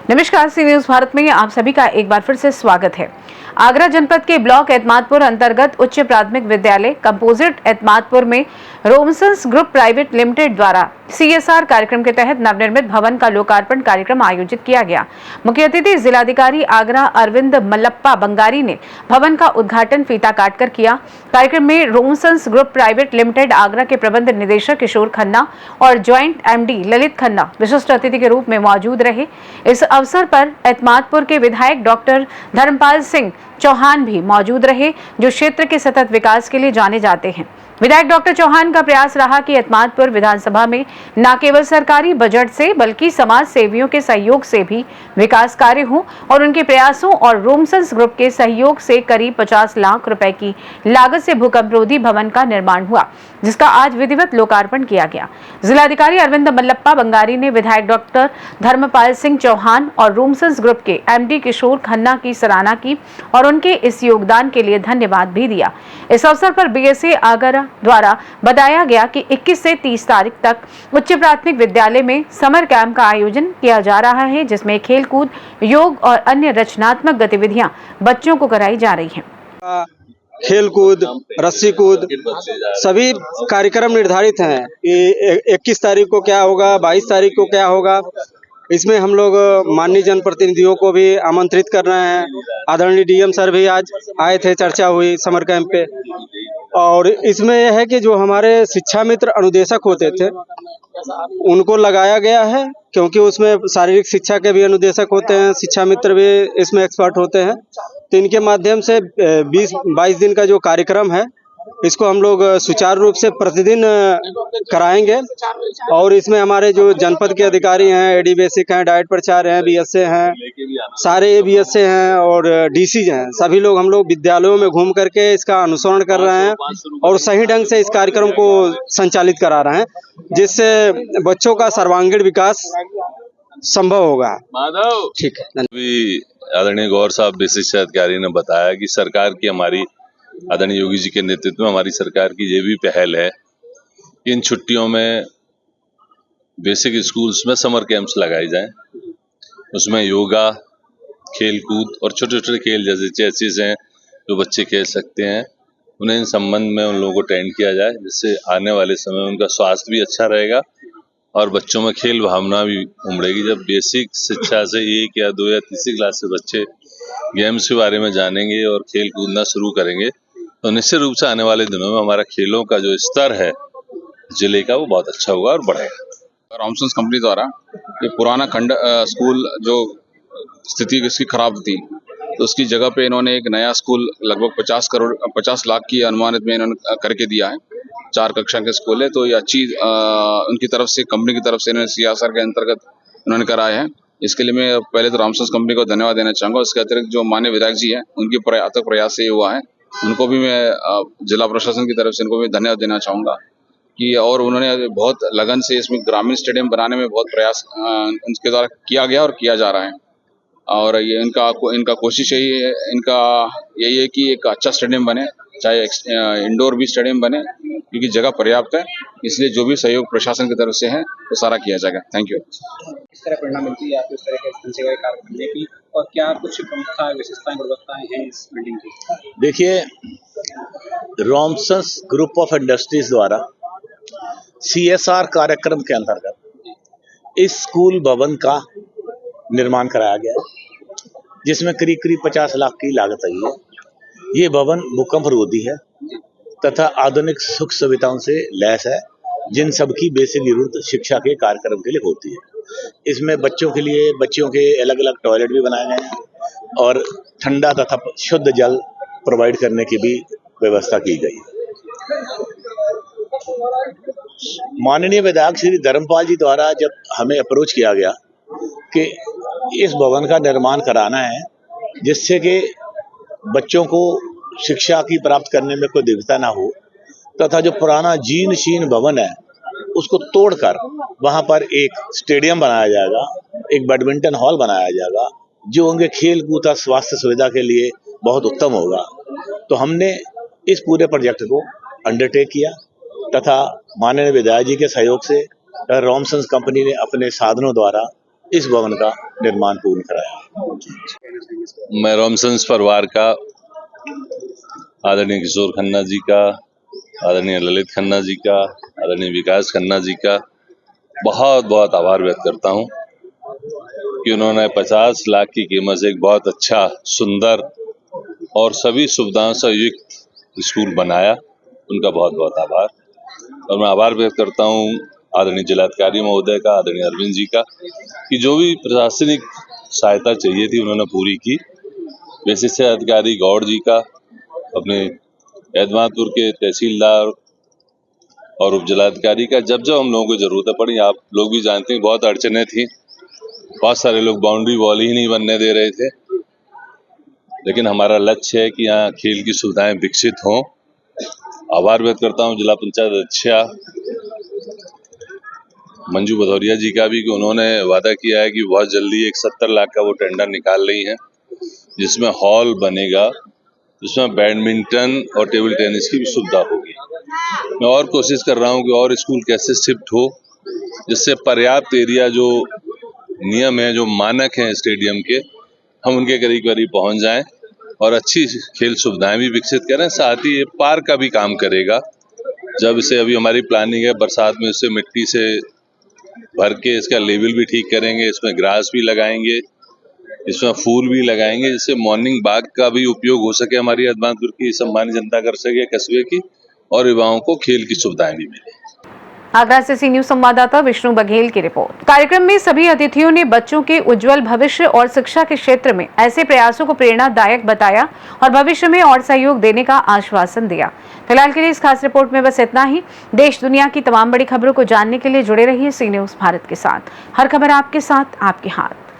नमस्कार, सी न्यूज भारत में आप सभी का एक बार फिर से स्वागत है। आगरा जनपद के ब्लॉक एतमादपुर अंतर्गत उच्च प्राथमिक विद्यालय कंपोजिट एतमादपुर में रोमसन्स ग्रुप प्राइवेट लिमिटेड द्वारा CSR कार्यक्रम के तहत नवनिर्मित भवन का लोकार्पण कार्यक्रम आयोजित किया गया। मुख्य अतिथि जिलाधिकारी आगरा अरविंद मल्लप्पा बंगारी ने भवन का उद्घाटन फीता काटकर किया। कार्यक्रम में रोमसन्स ग्रुप प्राइवेट लिमिटेड आगरा के प्रबंध निदेशक किशोर खन्ना और ज्वाइंट MD ललित खन्ना विशिष्ट अतिथि के रूप में मौजूद रहे। इस अवसर पर एतमादपुर के विधायक डॉक्टर धर्मपाल सिंह चौहान भी मौजूद रहे, जो क्षेत्र के सतत विकास के लिए जाने जाते हैं। विधायक डॉक्टर चौहान का प्रयास रहा कि एतमादपुर विधानसभा में न केवल सरकारी बजट से बल्कि समाज सेवियों के सहयोग से भी विकास कार्य हो और उनके प्रयासों और रोमसन्स ग्रुप के सहयोग से करीब 50 लाख रुपए की लागत से भूकंपरोधी भवन का निर्माण हुआ, जिसका आज विधिवत लोकार्पण किया गया। जिलाधिकारी अरविंद मल्लप्पा बंगारी ने विधायक डॉक्टर धर्मपाल सिंह चौहान और रोमसन्स ग्रुप के MD किशोर खन्ना की सराहना की और उनके इस योगदान के लिए धन्यवाद भी दिया। इस अवसर पर BSA आगरा द्वारा बताया गया कि 21 से 30 तारीख तक उच्च प्राथमिक विद्यालय में समर कैंप का आयोजन किया जा रहा है, जिसमें खेलकूद, योग और अन्य रचनात्मक गतिविधियां बच्चों को कराई जा रही हैं। खेलकूद, रस्सी कूद सभी कार्यक्रम निर्धारित हैं कि 21 तारीख को क्या होगा, 22 तारीख को क्या होगा। इसमें हम लोग माननीय जनप्रतिनिधियों को भी आमंत्रित कर रहे हैं। आदरणीय DM सर भी आज आए थे, चर्चा हुई समर कैंप पे। और इसमें यह है कि जो हमारे शिक्षा मित्र अनुदेशक होते थे उनको लगाया गया है, क्योंकि उसमें शारीरिक शिक्षा के भी अनुदेशक होते हैं, शिक्षा मित्र भी इसमें एक्सपर्ट होते हैं। तो इनके माध्यम से 20-22 दिन का जो कार्यक्रम है इसको हम लोग सुचारू रूप से प्रतिदिन कराएंगे। और इसमें हमारे जो जनपद के अधिकारी हैं, AD बेसिक हैं, डाइट प्रचार हैं, BSA हैं, सारे BSA हैं और DC हैं, सभी लोग हम लोग विद्यालयों में घूम करके इसका अनुसरण कर रहे हैं और सही ढंग से इस कार्यक्रम को संचालित करा रहे हैं, जिससे बच्चों का सर्वांगीण विकास संभव होगा। ठीक है। आदरणीय गौर साहब बेसिक शिक्षा अधिकारी ने बताया कि सरकार की, हमारी आदरणीय योगी जी के नेतृत्व में हमारी सरकार की ये भी पहल है कि इन छुट्टियों में बेसिक स्कूल्स में समर कैंप्स लगाए जाएं। उसमें योगा, खेल कूद और छोटे छोटे खेल जैसे चेसिस हैं जो बच्चे खेल सकते हैं, उन्हें इन संबंध में उन लोगों को ट्रेन किया जाए, जिससे आने वाले समय में उनका स्वास्थ्य भी अच्छा रहेगा और बच्चों में खेल भावना भी उमड़ेगी। जब बेसिक शिक्षा से 1 या 2 या तीसरी क्लास से बच्चे गेम्स के बारे में जानेंगे और खेल कूदना शुरू करेंगे तो निश्चित रूप से आने वाले दिनों में हमारा खेलों का जो स्तर है जिले का वो बहुत अच्छा होगा और बढ़ेगा। रोमसन्स कंपनी द्वारा ये पुराना खंड स्कूल जो स्थिति इसकी खराब थी, तो उसकी जगह पे इन्होंने एक नया स्कूल लगभग 50 लाख की अनुमानित में इन्होंने करके दिया है। 4 कक्षा के स्कूल है, तो ये अच्छी उनकी तरफ से, कंपनी की तरफ से इन्होंने CSR के अंतर्गत उन्होंने कराया है। इसके लिए मैं पहले तो रोमसन्स कंपनी को धन्यवाद देना चाहूँगा। इसके अतिरिक्त जो माननीय विधायक जी हैं उनके अथक प्रयास से ये हुआ है, उनको भी मैं जिला प्रशासन की तरफ से इनको भी धन्यवाद देना चाहूँगा कि और उन्होंने बहुत लगन से इसमें ग्रामीण स्टेडियम बनाने में बहुत प्रयास उनके द्वारा किया गया और किया जा रहा है। और ये इनका कोशिश यही है कि एक अच्छा स्टेडियम बने, चाहे इंडोर भी स्टेडियम बने, क्योंकि जगह पर्याप्त है। इसलिए जो भी सहयोग प्रशासन की तरफ से है वो सारा किया जाएगा। Thank you. किस तरह परिणाम मिलती है आपको इस तरह के जनसेवा कार्य करने की, और क्या कुछ प्रमुखता, विशेषताएं, गुणवत्ताएं हैं इस बिल्डिंग की? देखिए, रोमसन्स ग्रुप ऑफ इंडस्ट्रीज द्वारा CSR कार्यक्रम के अंतर्गत इस स्कूल भवन का निर्माण कराया गया, जिसमें करीब 50 लाख की लागत आई है। ये भवन भूकंप रोधी है तथा आधुनिक सुख सुविधाओं से लैस है, जिन सबकी बेसिक जरूरत शिक्षा के कार्यक्रम के लिए होती है। इसमें बच्चों के अलग अलग टॉयलेट भी बनाए गए हैं और ठंडा तथा शुद्ध जल प्रोवाइड करने की भी व्यवस्था की गई है। माननीय विधायक श्री धर्मपाल जी द्वारा जब हमें अप्रोच किया गया कि इस भवन का निर्माण कराना है, जिससे कि बच्चों को शिक्षा की प्राप्त करने में कोई दिक्कत ना हो, तथा जो पुराना जीर्ण शीर्ण भवन है उसको तोड़कर वहां पर एक स्टेडियम बनाया जाएगा, एक बैडमिंटन हॉल बनाया जाएगा, जो उनके खेल कूद स्वास्थ्य सुविधा के लिए बहुत उत्तम होगा। तो हमने इस पूरे प्रोजेक्ट को अंडरटेक किया तथा माननीय विधायक जी के सहयोग से रोमसन्स कंपनी ने अपने साधनों द्वारा इस भवन का निर्माण पूर्ण कराया। मैं रॉमसन्स परिवार का, आदरणीय किशोर खन्ना जी का, आदरणीय ललित खन्ना जी का, आदरणीय विकास खन्ना जी का बहुत बहुत आभार व्यक्त करता हूं कि उन्होंने 50 लाख की कीमत से एक बहुत अच्छा, सुंदर और सभी सुविधाओं से युक्त स्कूल बनाया। उनका बहुत बहुत आभार। और मैं आभार व्यक्त करता हूं आदरणीय जिलाधिकारी महोदय का, आदरणीय अरविंद जी का, कि जो भी प्रशासनिक सहायता चाहिए थी उन्होंने पूरी की। विशिष्ट अधिकारी गौड़ जी का, अपने एतमादपुर के तहसीलदार और उप जिलाधिकारी का, जब जब हम लोगों को जरूरत पड़ी, आप लोग भी जानते हैं बहुत अड़चने थी, बहुत सारे लोग बाउंड्री वॉल ही नहीं बनने दे रहे थे, लेकिन हमारा लक्ष्य है कि यहाँ खेल की सुविधाएं विकसित हों। आभार व्यक्त करता हूँ जिला पंचायत अध्यक्षा मंजू भदौरिया जी का भी, कि उन्होंने वादा किया है कि बहुत जल्दी एक 70 लाख का वो टेंडर निकाल रही है, जिसमें हॉल बनेगा, जिसमें बैडमिंटन और टेबल टेनिस की भी सुविधा होगी। मैं और कोशिश कर रहा हूँ कि और स्कूल कैसे शिफ्ट हो, जिससे पर्याप्त एरिया, जो नियम है, जो मानक हैं स्टेडियम के, हम उनके करीब करीब पहुंच जाएं और अच्छी खेल सुविधाएं भी विकसित करें। साथ ही ये पार्क का भी काम करेगा। जब इसे, अभी हमारी प्लानिंग है बरसात में इसे मिट्टी से भर के इसका लेवल भी ठीक करेंगे, इसमें ग्रास भी लगाएंगे, इसमें फूल भी लगाएंगे, जिससे मॉर्निंग वॉक का भी उपयोग हो सके, हमारी एतमादपुर की सम्मानित जनता कर सके, कस्बे की, और युवाओं को खेल की सुविधाएं भी मिले। आगरा से सी न्यूज संवाददाता विष्णु बघेल की रिपोर्ट। कार्यक्रम में सभी अतिथियों ने बच्चों के उज्जवल भविष्य और शिक्षा के क्षेत्र में ऐसे प्रयासों को प्रेरणादायक बताया और भविष्य में और सहयोग देने का आश्वासन दिया। फिलहाल के लिए इस खास रिपोर्ट में बस इतना ही। देश दुनिया की तमाम बड़ी खबरों को जानने के लिए जुड़े रहिए सी न्यूज भारत के साथ। हर खबर आपके साथ, आपके हाथ।